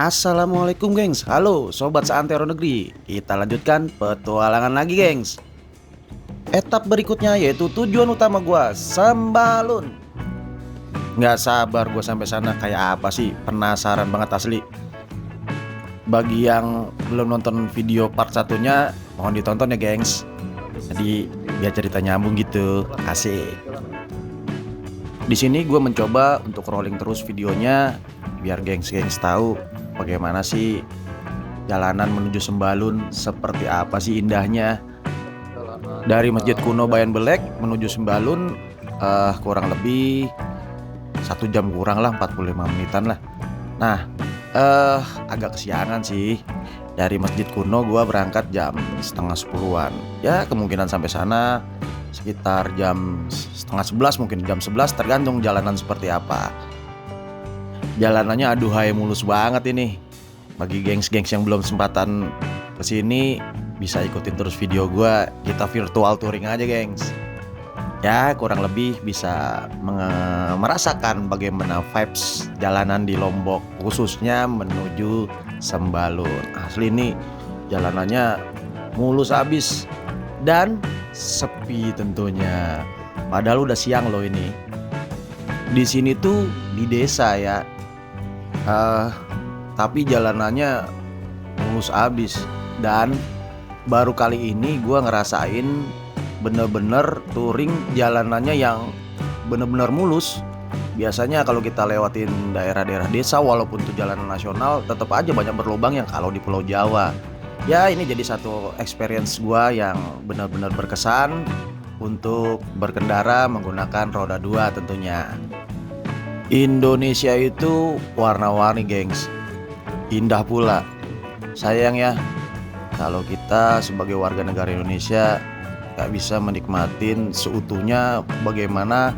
Assalamualaikum gengs. Halo sobat seantero negeri. Kita lanjutkan petualangan lagi gengs. Etap berikutnya yaitu tujuan utama gua, Sembalun. Nggak sabar gua sampai sana, kayak apa sih? Penasaran banget asli. Bagi yang belum nonton video part satunya, mohon ditonton ya gengs. Jadi biar cerita nyambung gitu. Asik. Di sini gue mencoba untuk rolling terus videonya biar gengs-gengs tahu bagaimana sih jalanan menuju Sembalun, seperti apa sih indahnya. Dari Masjid Kuno Bayan Belek menuju Sembalun kurang lebih 1 jam kurang lah, 45 menitan lah. Nah, agak kesiangan sih. Dari Masjid Kuno gua berangkat jam setengah 10-an. Ya kemungkinan sampai sana sekitar jam setengah 11, mungkin jam 11, tergantung jalanan seperti apa. Jalanannya aduhai mulus banget ini. Bagi gengs-gengs yang belum sempatan kesini, bisa ikutin terus video gua. Kita virtual touring aja gengs. Ya kurang lebih bisa merasakan bagaimana vibes jalanan di Lombok, khususnya menuju Sembalun. Asli nih jalanannya mulus abis dan sepi tentunya. Padahal udah siang loh ini. Di sini tuh di desa ya. Tapi jalanannya mulus abis. Dan baru kali ini gue ngerasain bener-bener touring jalanannya yang bener-bener mulus. Biasanya kalau kita lewatin daerah-daerah desa, walaupun itu jalanan nasional, tetap aja banyak berlubang yang kalau di Pulau Jawa. Ya ini jadi satu experience gua yang benar-benar berkesan untuk berkendara menggunakan roda 2 tentunya. Indonesia itu warna-warni gengs, indah pula. Sayang ya kalau kita sebagai warga negara Indonesia gak bisa menikmatin seutuhnya bagaimana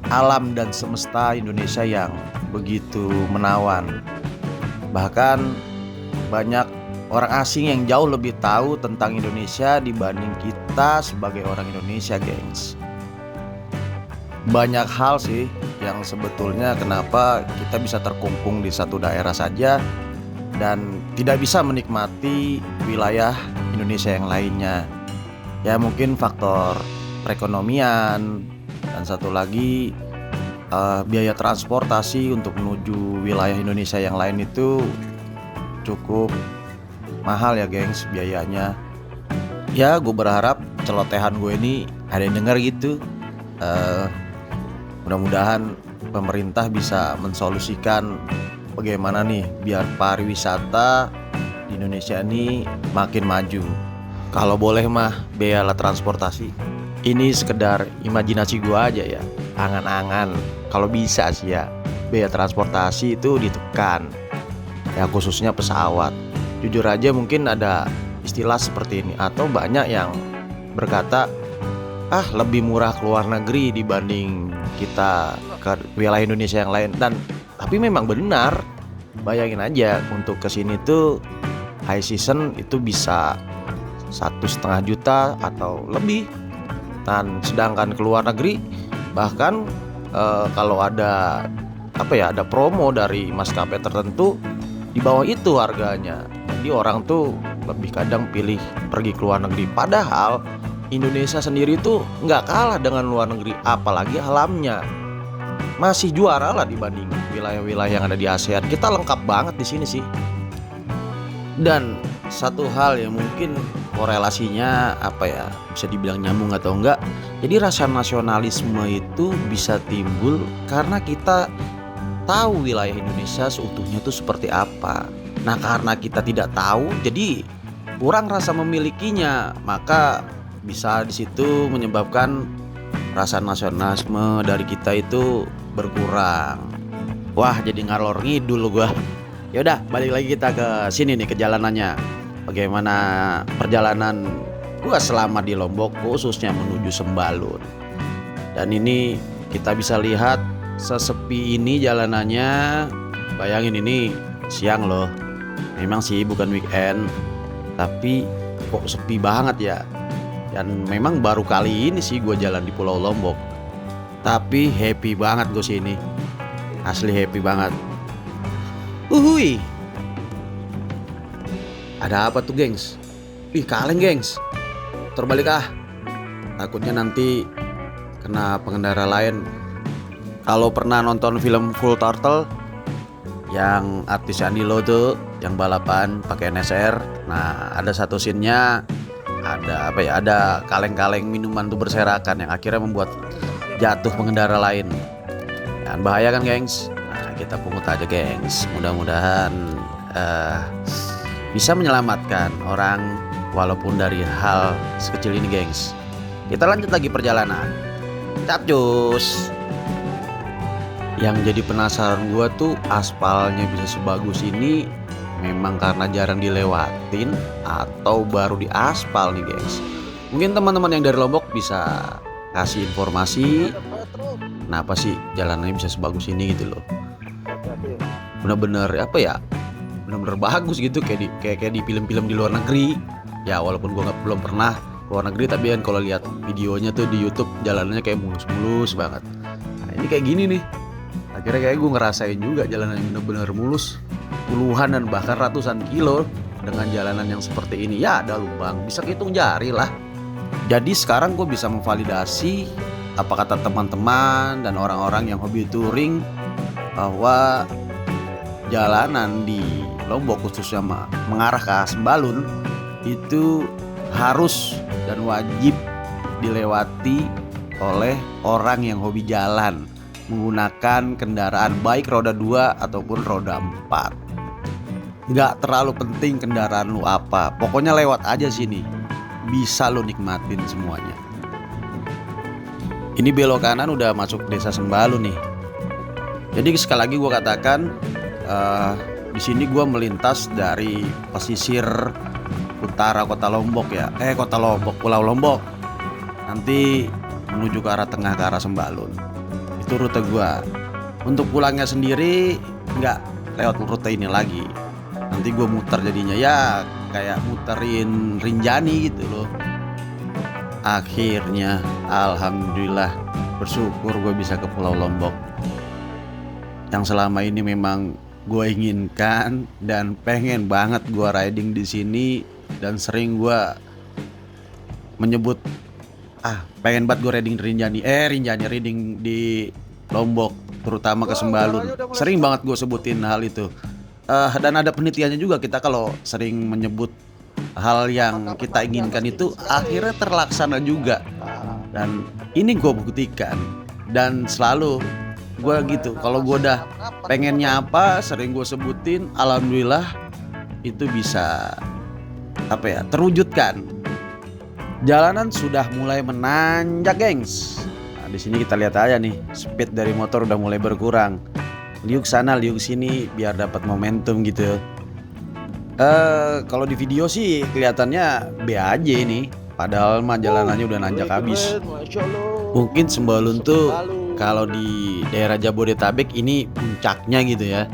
alam dan semesta Indonesia yang begitu menawan. Bahkan banyak orang asing yang jauh lebih tahu tentang Indonesia dibanding kita sebagai orang Indonesia gengs. Banyak hal sih yang sebetulnya kenapa kita bisa terkungkung di satu daerah saja dan tidak bisa menikmati wilayah Indonesia yang lainnya. Ya mungkin faktor perekonomian, dan satu lagi biaya transportasi untuk menuju wilayah Indonesia yang lain itu cukup mahal ya gengs biayanya. Ya gue berharap celotehan gue ini ada yang denger gitu. Mudah-mudahan pemerintah bisa mensolusikan bagaimana nih biar pariwisata di Indonesia ini makin maju. Kalau boleh mah biaya alat transportasi ini sekedar imajinasi gua aja ya, angan-angan. Kalau bisa sih ya biaya transportasi itu ditekan, ya khususnya pesawat. Jujur aja mungkin ada istilah seperti ini, atau banyak yang berkata lebih murah ke luar negeri dibanding kita ke wilayah Indonesia yang lain. Dan tapi memang benar, bayangin aja untuk kesini tuh high season itu bisa 1,5 juta atau lebih. Dan sedangkan ke luar negeri bahkan kalau ada ada promo dari maskapai tertentu di bawah itu harganya. Jadi orang tuh lebih kadang pilih pergi ke luar negeri. Padahal Indonesia sendiri tuh nggak kalah dengan luar negeri, apalagi alamnya masih juara lah dibanding wilayah-wilayah yang ada di ASEAN. Kita lengkap banget di sini sih. Dan satu hal yang mungkin korelasinya bisa dibilang nyambung atau enggak, jadi rasa nasionalisme itu bisa timbul karena kita tahu wilayah Indonesia seutuhnya itu seperti apa. Nah karena kita tidak tahu, jadi kurang rasa memilikinya, maka bisa di situ menyebabkan rasa nasionalisme dari kita itu berkurang. Wah jadi ngalor ngidul gua. Yaudah balik lagi kita ke sini nih, ke jalanannya. Bagaimana perjalanan gua selama di Lombok, khususnya menuju Sembalun. Dan ini kita bisa lihat sesepi ini jalanannya. Bayangin ini siang loh. Memang sih bukan weekend, tapi kok sepi banget ya. Dan memang baru kali ini sih gue jalan di Pulau Lombok. Tapi happy banget gue sini. Asli happy banget. Uhui. Ada apa tuh, gengs? Ih, kaleng, gengs. Terbalik ah. Takutnya nanti kena pengendara lain. Kalau pernah nonton film Full Throttle yang artis Andy Lau tuh yang balapan pakai NSR. Nah, ada satu scene-nya ada apa ya? Ada kaleng-kaleng minuman tuh berserakan yang akhirnya membuat jatuh pengendara lain. Dan bahaya kan, gengs? Nah, kita pungut aja, gengs. Mudah-mudahan bisa menyelamatkan orang walaupun dari hal sekecil ini, gengs. Kita lanjut lagi perjalanan. Capcus. Yang jadi penasaran gua tuh aspalnya bisa sebagus ini memang karena jarang dilewatin atau baru diaspal nih, guys. Mungkin teman-teman yang dari Lombok bisa kasih informasi kenapa sih jalanannya bisa sebagus ini gitu loh. Bener-bener apa ya, bener-bener bagus gitu kayak di film-film di luar negeri ya, walaupun gua belum pernah ke luar negeri, tapi kan kalau lihat videonya tuh di YouTube jalanannya kayak mulus-mulus banget. Nah, ini kayak gini nih, akhirnya kayak gue ngerasain juga jalanan yang bener-bener mulus, puluhan dan bahkan ratusan kilo dengan jalanan yang seperti ini. Ya ada lubang, bisa hitung jari lah. Jadi sekarang gue bisa memvalidasi apa kata teman-teman dan orang-orang yang hobi touring, bahwa jalanan di Lombok khususnya mengarah ke Sembalun itu harus dan wajib dilewati oleh orang yang hobi jalan menggunakan kendaraan baik roda 2 ataupun roda 4. Nggak terlalu penting kendaraan lu apa, pokoknya lewat aja sini, bisa lu nikmatin semuanya. Ini belok kanan udah masuk desa Sembalun nih. Jadi sekali lagi gue katakan, di sini gue melintas dari pesisir utara kota Lombok ya, kota Lombok, Pulau Lombok, nanti menuju ke arah tengah ke arah Sembalun. Itu rute gua. Untuk pulangnya sendiri nggak lewat rute ini lagi, nanti gua muter jadinya ya kayak muterin Rinjani gitu loh. Akhirnya alhamdulillah bersyukur gue bisa ke Pulau Lombok yang selama ini memang gue inginkan dan pengen banget gue riding di sini, dan sering gue menyebut pengen banget gue riding di Lombok, terutama ke Sembalun. Sering banget gue sebutin hal itu. Dan ada penelitiannya juga, kita kalau sering menyebut hal yang kita inginkan itu akhirnya terlaksana juga. Dan ini gue buktikan, dan selalu gue gitu, kalau gue udah pengennya apa sering gue sebutin, alhamdulillah itu bisa terwujudkan. Jalanan sudah mulai menanjak, gengs. Nah, di sini kita lihat aja nih, speed dari motor udah mulai berkurang. Liuk sana, liuk sini biar dapat momentum gitu. Kalau di video sih kelihatannya B aja ini, padahal mah jalanannya udah nanjak habis. Mungkin Sembalun tuh kalau di daerah Jabodetabek ini puncaknya gitu ya.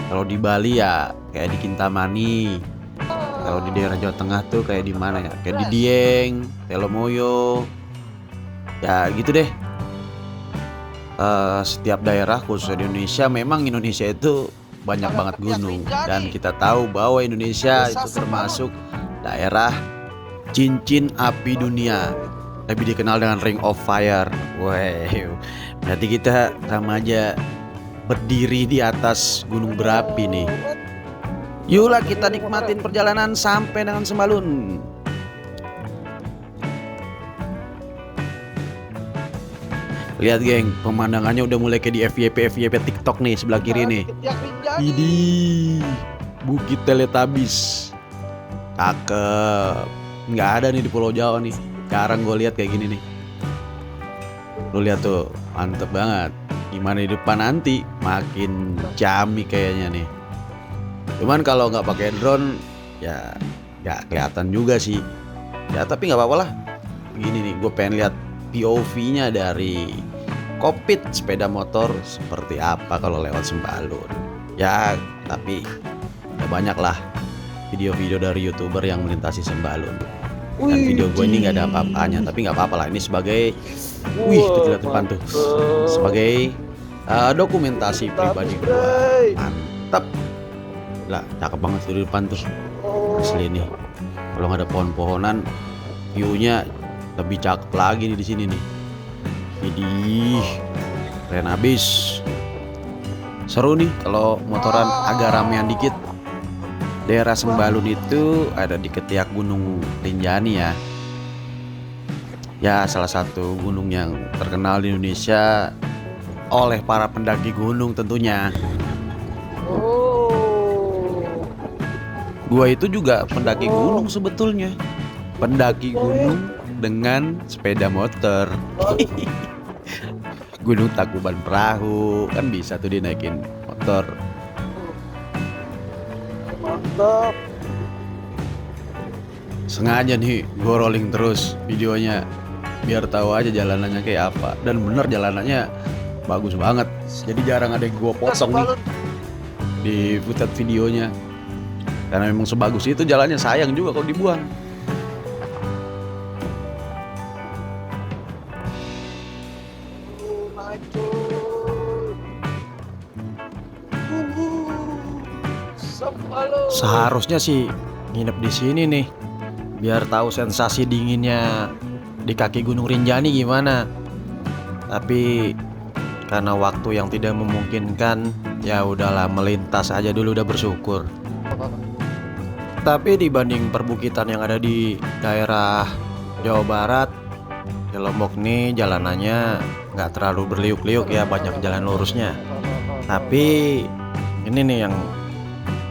Kalau di Bali ya kayak di Kintamani. Kalau di daerah Jawa Tengah tuh kayak di mana ya? Kayak di Dieng, Telomoyo. Ya gitu deh. Setiap daerah khususnya di Indonesia, memang Indonesia itu banyak banget gunung, dan kita tahu bahwa Indonesia itu termasuk daerah cincin api dunia, lebih dikenal dengan Ring of Fire. Wow, berarti kita sama aja berdiri di atas gunung berapi nih. Yuklah kita nikmatin perjalanan sampai dengan Sembalun. Lihat, geng, pemandangannya udah mulai kayak di FYP TikTok nih, sebelah kiri nih. Widih, Bukit Teletabis. Cakep. Nggak ada nih di Pulau Jawa nih. Jarang gue lihat kayak gini nih. Lu lihat tuh, mantep banget. Gimana di depan nanti makin jami kayaknya nih. Cuman kalau nggak pakai drone ya nggak kelihatan juga sih. Ya tapi nggak apa-apa lah. Gini nih, gue pengen lihat POV-nya dari kokpit sepeda motor seperti apa kalau lewat Sembalun. Ya tapi ya banyak lah video-video dari YouTuber yang melintasi Sembalun. Dan video gue ini nggak ada apa-apanya, tapi nggak apa-apa lah. Ini sebagai, tuh lihat depan tuh, sebagai dokumentasi pribadi gue. Mantap lah, cakep banget tuh di depan tuh. Asli nih, kalau nggak ada pohon-pohonan, view-nya lebih cakep lagi nih di sini nih. Idih, keren abis. Seru nih kalau motoran agak ramean dikit. Daerah Sembalun itu ada di ketiak Gunung Rinjani ya. Ya, salah satu gunung yang terkenal di Indonesia oleh para pendaki gunung tentunya. Gua itu juga pendaki gunung sebetulnya. Pendaki gunung dengan sepeda motor. Gunung Tangkuban Perahu kan bisa tuh dinaikin motor. Mantap. Sengaja nih gue rolling terus videonya biar tahu aja jalanannya kayak apa. Dan bener jalanannya bagus banget. Jadi jarang ada yang gue potong nih di footage videonya. Karena memang sebagus itu jalannya, sayang juga kalau dibuang. Naik cuy. Sembalun. Seharusnya sih nginep di sini nih, biar tahu sensasi dinginnya di kaki Gunung Rinjani gimana. Tapi karena waktu yang tidak memungkinkan, ya udahlah, melintas aja dulu, udah bersyukur. Tapi dibanding perbukitan yang ada di daerah Jawa Barat, di Lombok nih jalanannya nggak terlalu berliuk-liuk ya, banyak jalan lurusnya. Tapi ini nih yang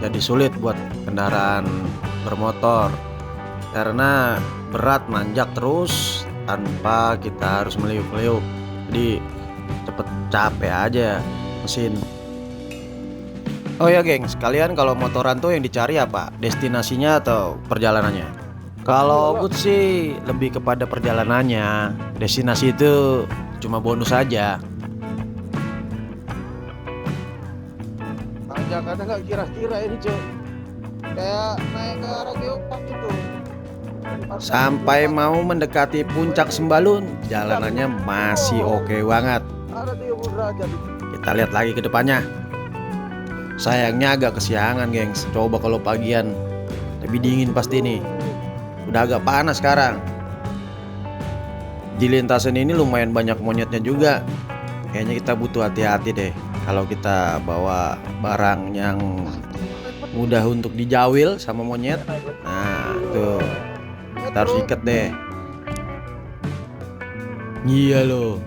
jadi sulit buat kendaraan bermotor, karena berat, nanjak terus tanpa kita harus meliuk-liuk. Jadi cepet capek aja mesin. Oh ya gengs, kalian kalau motoran tuh yang dicari apa? Destinasinya atau perjalanannya? Kalau Bud sih lebih kepada perjalanannya. Destinasi itu cuma bonus aja. Tanjakannya nggak kira-kira ini cuy. Kayak naik ke arah geopark gitu. Sampai mau mendekati puncak Sembalun, jalanannya masih oke banget. Ada 30 derajat. Kita lihat lagi ke depannya. Sayangnya agak kesiangan gengs. Coba kalau pagian, lebih dingin pasti nih. Udah agak panas sekarang. Di lintasan ini lumayan banyak monyetnya juga. Kayaknya kita butuh hati-hati deh kalau kita bawa barang yang mudah untuk dijawil sama monyet. Nah tuh, kita harus ikat deh. Iya loh,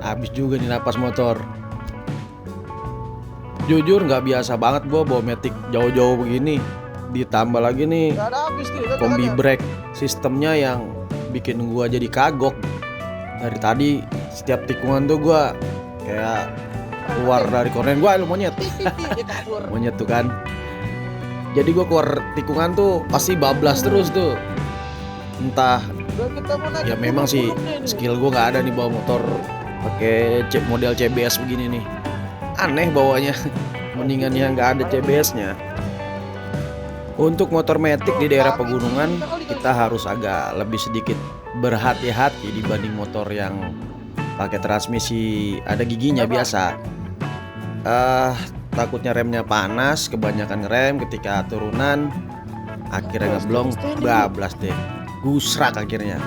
habis juga nih napas motor. Jujur nggak biasa banget gua bawa Matic jauh-jauh begini. Ditambah lagi nih Nggak ada habis nih. kombi brake sistemnya yang bikin gua jadi kagok. Dari tadi setiap tikungan tuh gua kayak keluar dari kornen. Gua lu monyet. Monyet tuh kan. Jadi gua keluar tikungan tuh pasti bablas terus tuh. Entah ya, memang sih skill gua nggak ada nih bawa motor pakai model CBS begini nih. Aneh bawanya. Mendingan yang nggak ada CBS-nya. Untuk motor Matic di daerah pegunungan kita harus agak lebih sedikit berhati-hati dibanding motor yang pakai transmisi ada giginya biasa. Takutnya remnya panas, kebanyakan rem ketika turunan, akhirnya ngeblong, bablas deh, gusrak akhirnya.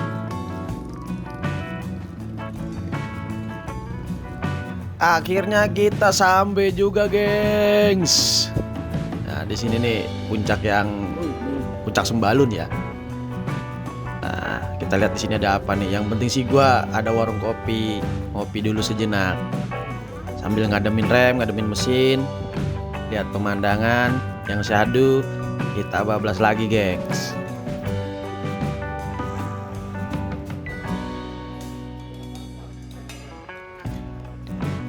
Akhirnya kita sampai juga, gengs. Nah, di sini nih puncak Sembalun ya. Nah, kita lihat di sini ada apa nih. Yang penting sih gua ada warung kopi, ngopi dulu sejenak. Sambil ngademin rem, ngademin mesin, lihat pemandangan yang syahdu, kita bablas lagi, gengs.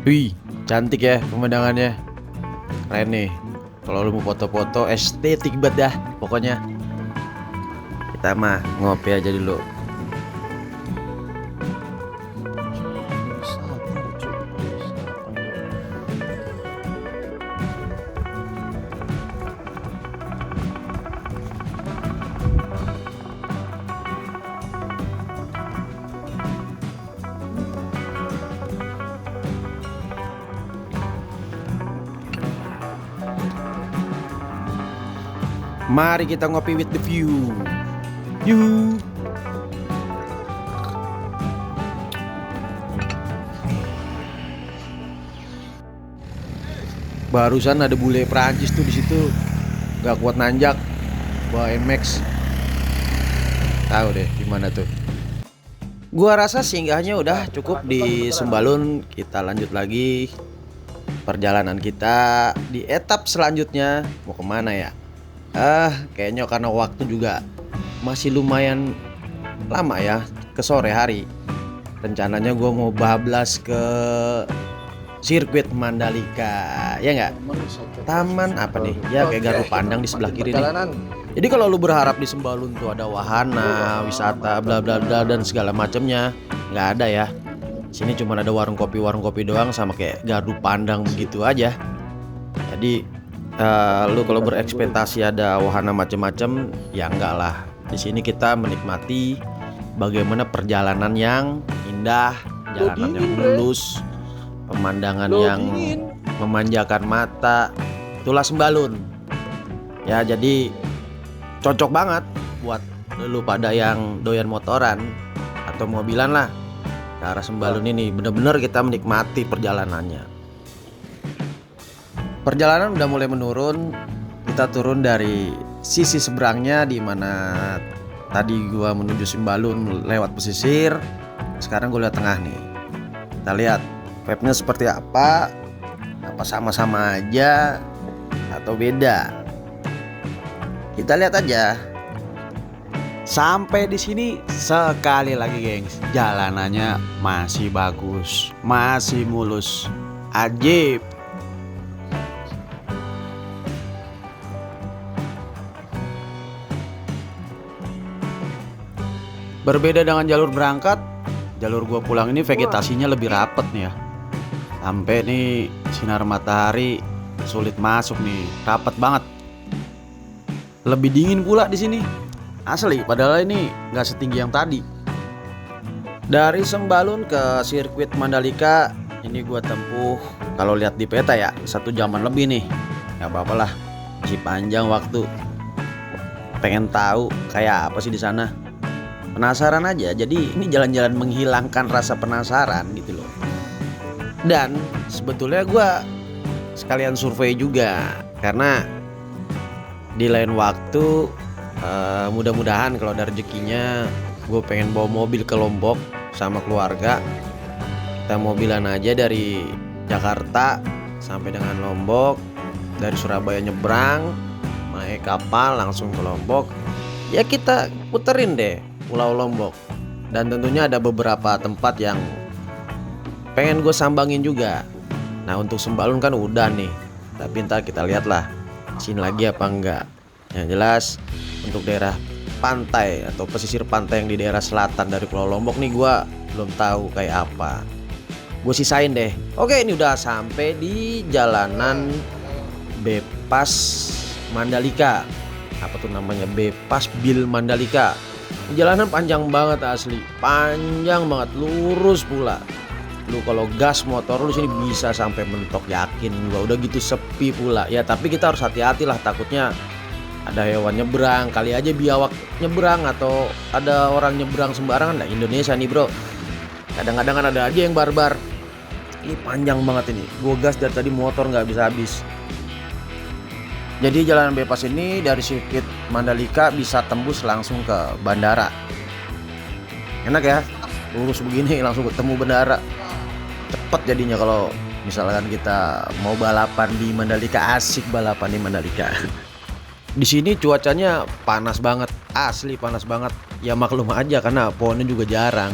Wih, cantik ya pemandangannya. Keren nih. Kalau lu mau foto-foto estetik banget dah pokoknya. Kita mah ngopi aja dulu. Mari kita ngopi with the view. Yuhu. Barusan ada bule Prancis tuh di situ, gak kuat nanjak, bawa Nmax. Tahu deh gimana tuh. Gua rasa singgahnya udah cukup di Sembalun. Kita lanjut lagi perjalanan kita di etap selanjutnya. Mau kemana ya? Kayaknya karena waktu juga masih lumayan lama ya, ke sore hari. Rencananya gua mau bablas ke sirkuit Mandalika, ya nggak? Taman apa nih? Ya kayak Gardu Pandang di sebelah kiri nih. Jadi kalau lu berharap di Sembalun tuh ada wahana, wisata, bla bla bla dan segala macamnya, nggak ada ya. Sini cuma ada warung kopi doang sama kayak Gardu Pandang begitu aja. Jadi lu kalau berekspektasi ada wahana macam-macam, ya enggak lah. Di sini kita menikmati bagaimana perjalanan yang indah, jalanan yang mulus, pemandangan yang memanjakan mata. Itulah Sembalun. Ya jadi cocok banget buat lu pada yang doyan motoran atau mobilan lah. Ke arah Sembalun ini bener-bener kita menikmati perjalanannya. Perjalanan udah mulai menurun. Kita turun dari sisi seberangnya di mana tadi gua menuju Sembalun lewat pesisir. Sekarang gua lihat tengah nih. Kita lihat vibe-nya seperti apa sama-sama aja atau beda. Kita lihat aja. Sampai di sini sekali lagi, gengs. Jalanannya masih bagus, masih mulus, ajib. Berbeda dengan jalur berangkat, jalur gua pulang ini vegetasinya lebih rapet nih ya. Sampai nih sinar matahari sulit masuk nih, rapet banget. Lebih dingin pula di sini. Asli, padahal ini nggak setinggi yang tadi. Dari Sembalun ke sirkuit Mandalika ini gua tempuh, kalau lihat di peta ya, 1 jaman lebih nih. Gak apa-apa lah, masih panjang waktu. Pengen tahu kayak apa sih di sana. Penasaran aja, jadi ini jalan-jalan menghilangkan rasa penasaran gitu loh. Dan sebetulnya gue sekalian survei juga, karena di lain waktu mudah-mudahan kalau ada rezekinya gue pengen bawa mobil ke Lombok sama keluarga. Kita mobilan aja dari Jakarta sampai dengan Lombok, dari Surabaya nyebrang naik kapal langsung ke Lombok. Ya kita puterin deh Pulau Lombok. Dan tentunya ada beberapa tempat yang pengen gue sambangin juga. Nah untuk Sembalun kan udah nih, tapi ntar kita lihat lah sini lagi apa enggak. Yang jelas untuk daerah pantai atau pesisir pantai yang di daerah selatan dari Pulau Lombok nih gue belum tahu kayak apa. Gue sisain deh. Oke, ini udah sampai di jalanan Bepas Mandalika. Apa tuh namanya? Bepas Bil Mandalika. Jalanan panjang banget asli, panjang banget, lurus pula. Lu kalau gas motor lu sini bisa sampai mentok, yakin gua. Udah gitu sepi pula. Ya tapi kita harus hati-hati lah, takutnya ada hewan nyebrang, kali aja biawak nyebrang atau ada orang nyebrang sembarangan. Nah Indonesia nih bro, kadang-kadang kan ada aja yang barbar. Ini panjang banget ini, gua gas dari tadi motor nggak bisa habis. Jadi jalanan bebas ini dari sirkuit Mandalika bisa tembus langsung ke bandara. Enak ya, lurus begini langsung ketemu bandara. Cepet jadinya kalau misalkan kita mau balapan di Mandalika, asik balapan di Mandalika. Di sini cuacanya panas banget, asli panas banget. Ya maklum aja karena pohonnya juga jarang.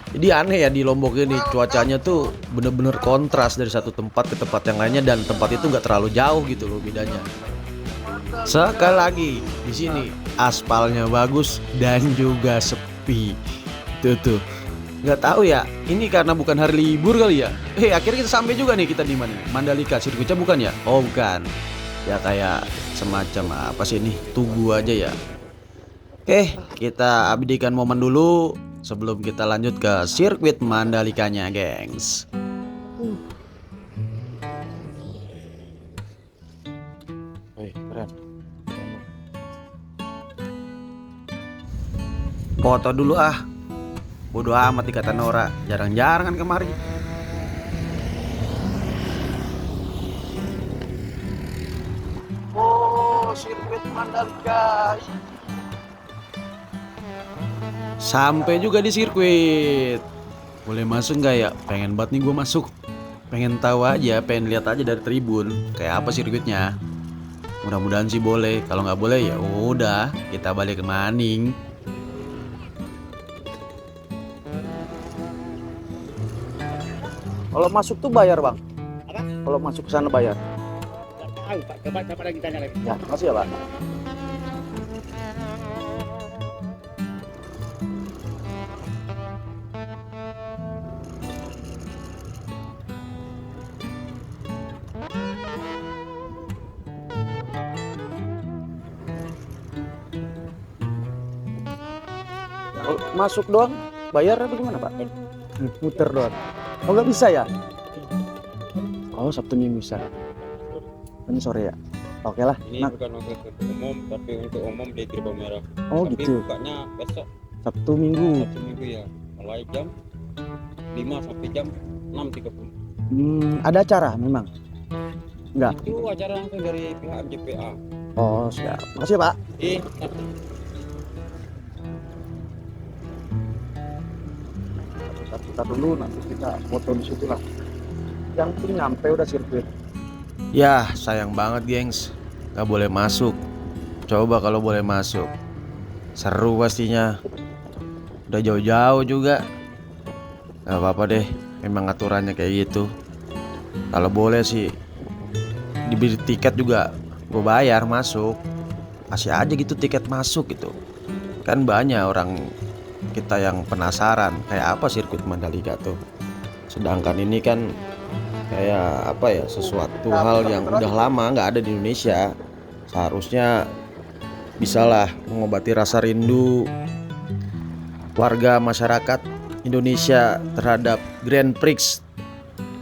Jadi aneh ya di Lombok ini, cuacanya tuh bener-bener kontras dari satu tempat ke tempat yang lainnya, dan tempat itu nggak terlalu jauh gitu loh bedanya. Sekali lagi di sini aspalnya bagus dan juga sepi. Tuh nggak tahu ya, ini karena bukan hari libur kali ya. Akhirnya kita sampai juga nih, kita di mana? Mandalika, sirkuitnya bukan ya? Oh bukan. Ya kayak semacam apa sih ini? Tugu aja ya. Oke, kita abadikan momen dulu sebelum kita lanjut ke sirkuit Mandalikanya, gengs. Keren. Foto dulu ah. Bodoh amat dikata Nora. Jarang-jarang kan kemari. Oh, sirkuit Mandalika. Sampai juga di sirkuit. Boleh masuk nggak ya? Pengen banget nih gue masuk. Pengen tahu aja, pengen lihat aja dari tribun kayak apa sirkuitnya. Mudah-mudahan sih boleh. Kalau nggak boleh ya udah, kita balik ke Maning. Kalau masuk tuh bayar, Bang. Apa? Kalau masuk ke sana bayar. Nggak tahu Pak, coba lagi tanya lagi. Ya, makasih ya, Pak. Kalau masuk doang bayar apa gimana, Pak? Muter doang. Oh, nggak bisa ya? Oh, Sabtu Minggu bisa. Ini sore ya? Oke lah. Ini Nah, bukan untuk umum, tapi untuk umum di Gerbang Merah. oh Tapi gitu. bukanya besok Sabtu Minggu. Sabtu Minggu ya, mulai jam 5 sampai jam 6.30. Ada acara memang. Enggak. Itu acara langsung dari pihak MJPA. Oh, siap. Makasih ya, Pak. Kita dulu nanti kita foto di situ lah. Yang penting nyampe udah sirkuit. Ya sayang banget gengs, gak boleh masuk. Coba kalau boleh masuk, seru pastinya. Udah jauh-jauh juga. Gak apa-apa deh, memang aturannya kayak gitu. Kalau boleh sih dibeli tiket juga gue bayar masuk. Kasih aja gitu tiket masuk gitu. Kan banyak orang kita yang penasaran kayak apa sirkuit Mandalika tuh. Sedangkan ini kan kayak apa ya, sesuatu hal yang udah lama nggak ada di Indonesia. Seharusnya bisalah mengobati rasa rindu warga masyarakat Indonesia terhadap Grand Prix.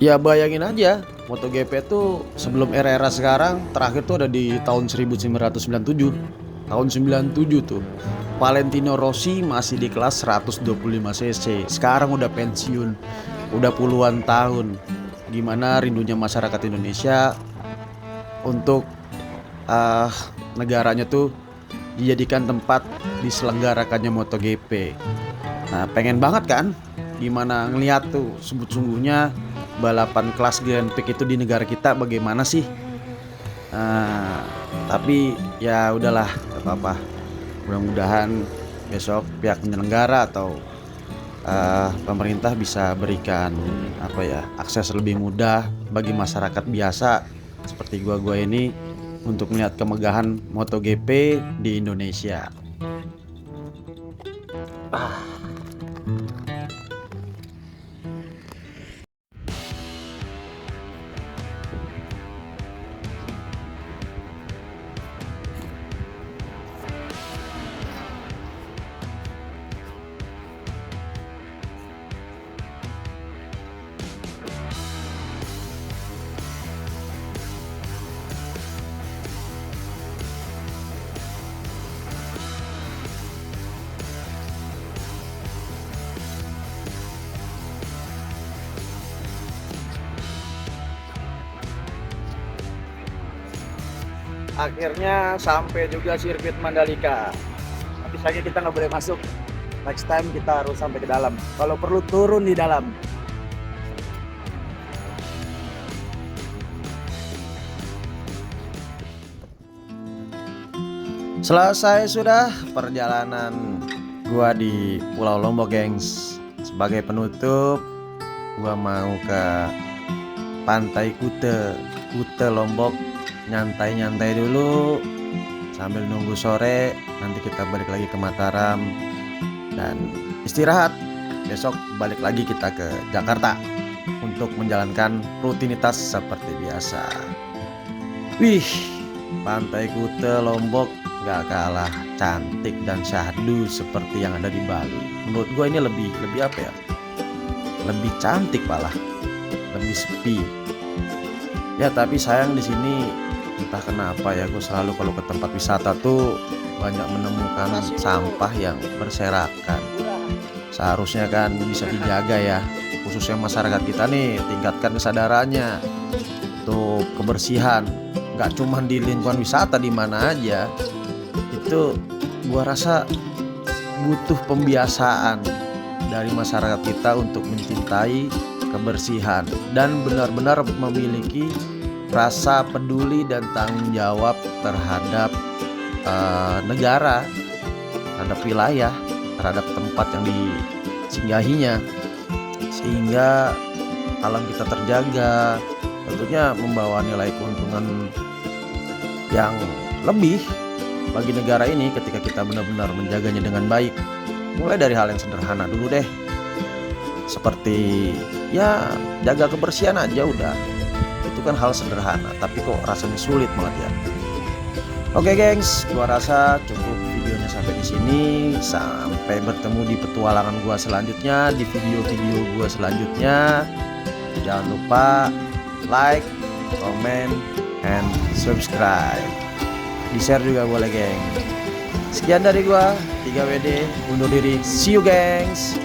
Ya bayangin aja, MotoGP tuh sebelum era-era sekarang terakhir tuh ada di tahun 1997. Tahun 97 tuh Valentino Rossi masih di kelas 125 cc. Sekarang udah pensiun, udah puluhan tahun. Gimana rindunya masyarakat Indonesia untuk negaranya tuh dijadikan tempat diselenggarakannya MotoGP. Nah pengen banget kan gimana ngeliat tuh sungguh-sungguhnya balapan kelas Grand Prix itu di negara kita bagaimana sih. Tapi ya udahlah, gak apa-apa. Mudah-mudahan besok pihak penyelenggara atau pemerintah bisa berikan apa ya, akses lebih mudah bagi masyarakat biasa seperti gua ini untuk melihat kemegahan MotoGP di Indonesia. Akhirnya sampai juga sirkuit Mandalika. Tapi sayangnya kita nggak boleh masuk. Next time kita harus sampai ke dalam. Kalau perlu turun di dalam. Selesai sudah perjalanan gua di Pulau Lombok, gengs. Sebagai penutup, gua mau ke Pantai Kute Lombok, nyantai-nyantai dulu sambil nunggu sore. Nanti kita balik lagi ke Mataram dan istirahat. Besok balik lagi kita ke Jakarta untuk menjalankan rutinitas seperti biasa. Wih, Pantai Kute Lombok gak kalah cantik dan syahdu seperti yang ada di Bali. Menurut gue ini lebih apa ya, lebih cantik malah, lebih sepi. Ya tapi sayang di sini entah kenapa ya, gue selalu kalau ke tempat wisata tuh banyak menemukan sampah yang berserakan. Seharusnya kan bisa dijaga ya, khususnya masyarakat kita nih, tingkatkan kesadarannya untuk kebersihan. Nggak cuma di lingkungan wisata, di mana aja. Itu gua rasa butuh pembiasaan dari masyarakat kita untuk mencintai kebersihan dan benar-benar memiliki rasa peduli dan tanggung jawab terhadap negara, terhadap wilayah, terhadap tempat yang disinggahinya, sehingga alam kita terjaga, tentunya membawa nilai keuntungan yang lebih bagi negara ini ketika kita benar-benar menjaganya dengan baik. Mulai dari hal yang sederhana dulu deh, seperti ya jaga kebersihan aja udah. Itu kan hal sederhana, tapi kok rasanya sulit banget ya. Oke gengs, gua rasa cukup videonya sampai di sini. Sampai bertemu di petualangan gua selanjutnya, di video-video gua selanjutnya. Jangan lupa like, comment, and subscribe. Di-share juga boleh, geng. Sekian dari gua, 3WD undur diri. See you, gengs.